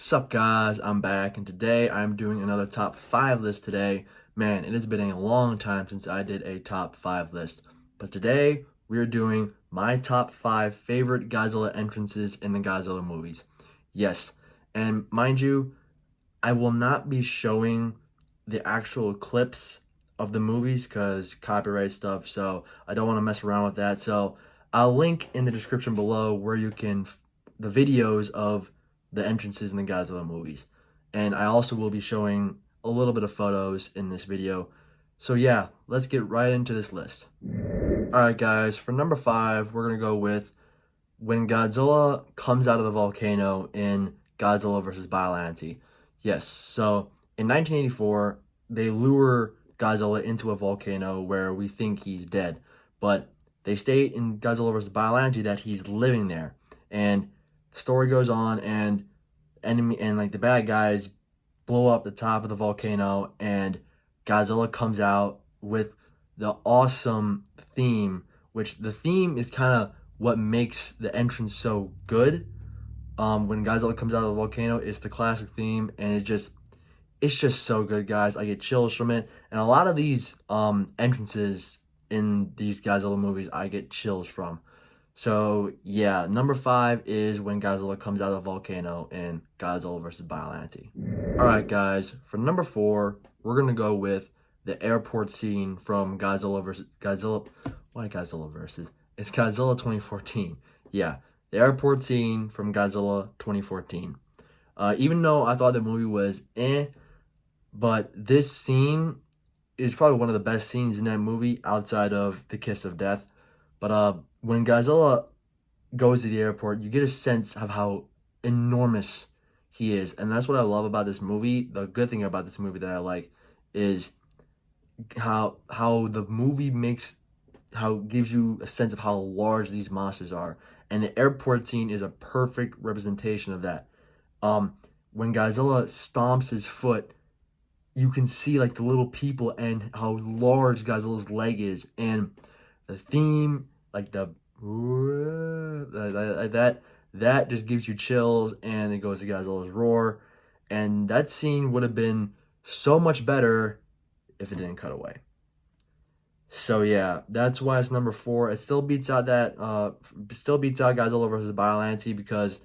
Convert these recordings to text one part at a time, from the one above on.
Sup guys, I'm back and today I'm doing another top 5 list today. Man, it has been a long time since I did a top 5 list. But today we are doing my top 5 favorite Godzilla entrances in the Godzilla movies. Yes, and mind you, I will not be showing the actual clips of the movies because copyright stuff, so I don't want to mess around with that. So I'll link in the description below where you can the videos of the entrances in the Godzilla movies. And I also will be showing a little bit of photos in this video. So yeah, let's get right into this list. Alright guys, for number 5, we're going to go with when Godzilla comes out of the volcano in Godzilla vs. Biollante. Yes, so in 1984, they lure Godzilla into a volcano where we think he's dead. But they state in Godzilla vs. Biollante that he's living there. And the story goes on, and the bad guys blow up the top of the volcano, and Godzilla comes out with the awesome theme, which the theme is kind of what makes the entrance so good. When Godzilla comes out of the volcano, it's the classic theme, and it's just so good, guys. I get chills from it, and a lot of these entrances in these Godzilla movies, I get chills from. So yeah, number 5 is when Godzilla comes out of the volcano in Godzilla vs. Biollante. All right, guys, for number 4, we're gonna go with the airport scene from Godzilla vs. Godzilla. Why Godzilla versus? It's Godzilla 2014. Yeah, the airport scene from Godzilla 2014. Even though I thought the movie was but this scene is probably one of the best scenes in that movie outside of the kiss of death. But when Godzilla goes to the airport, you get a sense of how enormous he is. And that's what I love about this movie. The good thing about this movie that I like is how the movie gives you a sense of how large these monsters are. And the airport scene is a perfect representation of that. When Godzilla stomps his foot, you can see like the little people and how large Godzilla's leg is, and the theme, like that just gives you chills, and it goes to Godzilla's roar, and that scene would have been so much better if it didn't cut away. So yeah, that's why it's number 4. It still beats out Godzilla vs. Biollante because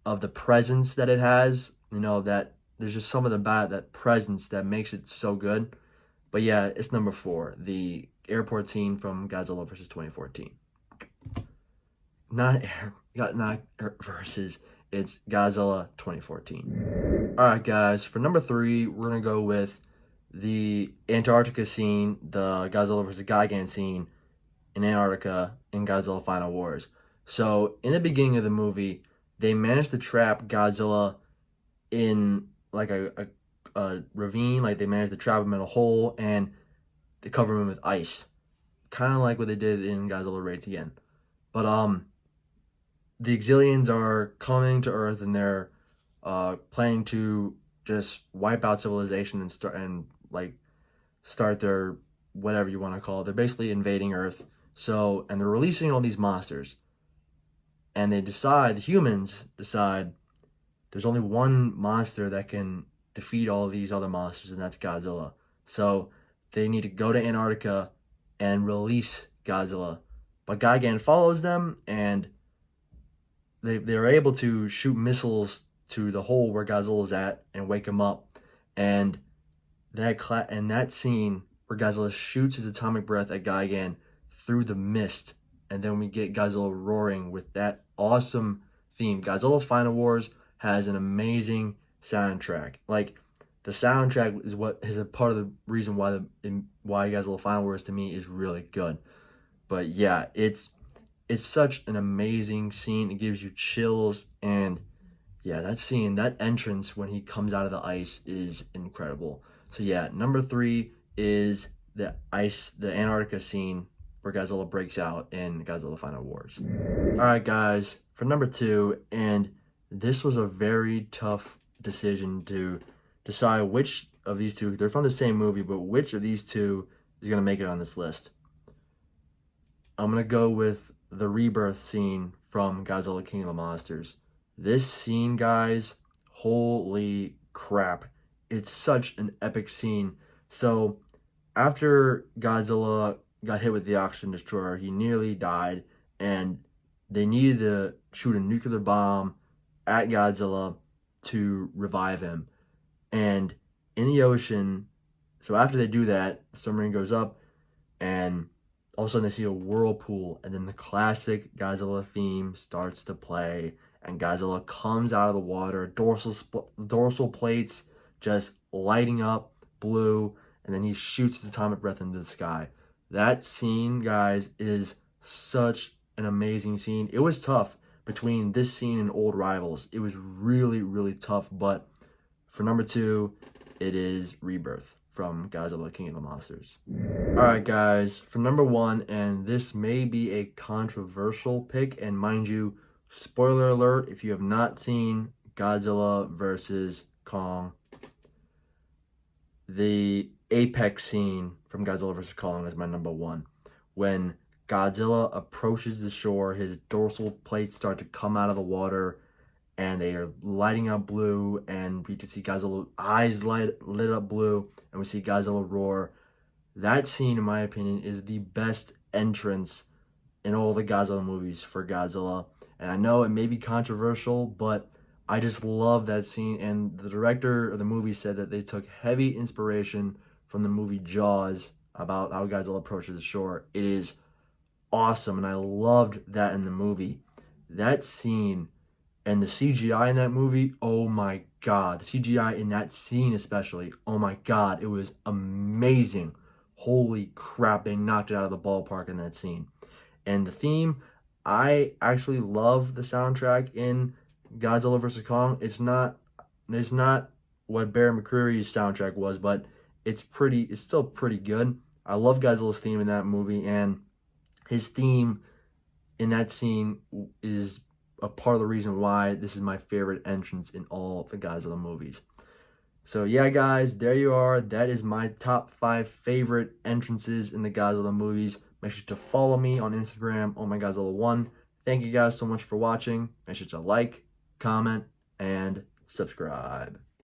of the presence that it has. You know, that there's just something about that presence that makes it so good. But yeah, it's number 4, the airport scene from Godzilla vs. 2014. Not versus, it's Godzilla 2014. Alright guys, for number 3, we're going to go with the Antarctica scene, the Godzilla vs. Gigan scene in Antarctica in Godzilla Final Wars. So, in the beginning of the movie, they managed to trap Godzilla in like a ravine, like they managed to trap him in a hole, and they cover him with ice. Kind of like what they did in Godzilla Raids Again. But the Exilians are coming to Earth, and they're planning to just wipe out civilization and start their whatever you want to call it. They're basically invading Earth. So, and they're releasing all these monsters. And the humans decide there's only one monster that can defeat all these other monsters, and that's Godzilla. So they need to go to Antarctica and release Godzilla. But Gigan follows them, and they're able to shoot missiles to the hole where Godzilla's at and wake him up. And that scene where Godzilla shoots his atomic breath at Gigan through the mist, and then we get Godzilla roaring with that awesome theme. Godzilla Final Wars has an amazing soundtrack. Like, the soundtrack is a part of the reason why Godzilla Final Wars to me is really good. But yeah, it's such an amazing scene. It gives you chills, and yeah, that scene, that entrance when he comes out of the ice is incredible. So yeah, number 3 is the Antarctica scene where Godzilla breaks out in Godzilla Final Wars. Alright guys, for number 2, and this was a very tough decision to decide which of these two, they're from the same movie, but which of these two is going to make it on this list. I'm going to go with the rebirth scene from Godzilla King of the Monsters. This scene, guys, Holy crap. It's such an epic scene. So, after Godzilla got hit with the oxygen destroyer, he nearly died, and they needed to shoot a nuclear bomb at Godzilla to revive him. And in the ocean, so after they do that, the submarine goes up, and all of a sudden they see a whirlpool, and then the classic Godzilla theme starts to play, and Godzilla comes out of the water, dorsal plates just lighting up blue, and then he shoots his atomic breath into the sky. That scene, guys, is such an amazing scene. It was tough between this scene and Old Rivals. It was really, really tough, but for number 2, it is Rebirth from Godzilla King of the Monsters. Alright guys, for number 1, and this may be a controversial pick, and mind you, spoiler alert, if you have not seen Godzilla vs. Kong, the apex scene from Godzilla vs. Kong is my number 1. When Godzilla approaches the shore, his dorsal plates start to come out of the water, and they are lighting up blue, and we can see Godzilla's eyes lit up blue, and we see Godzilla roar. That scene, in my opinion, is the best entrance in all the Godzilla movies for Godzilla. And I know it may be controversial, but I just love that scene. And the director of the movie said that they took heavy inspiration from the movie Jaws about how Godzilla approaches the shore. It is awesome, and I loved that in the movie. That scene and the CGI in that movie, oh my god. The CGI in that scene especially, oh my god, it was amazing. Holy crap, they knocked it out of the ballpark in that scene. And the theme, I actually love the soundtrack in Godzilla vs. Kong. It's not what Barry McCreary's soundtrack was, but it's still pretty good. I love Godzilla's theme in that movie, and his theme in that scene is a part of the reason why this is my favorite entrance in all the Godzilla movies. So yeah, guys, there you are. That is my top 5 favorite entrances in the Godzilla movies. Make sure to follow me on Instagram, ohmygodzilla1. Thank you guys so much for watching. Make sure to like, comment, and subscribe.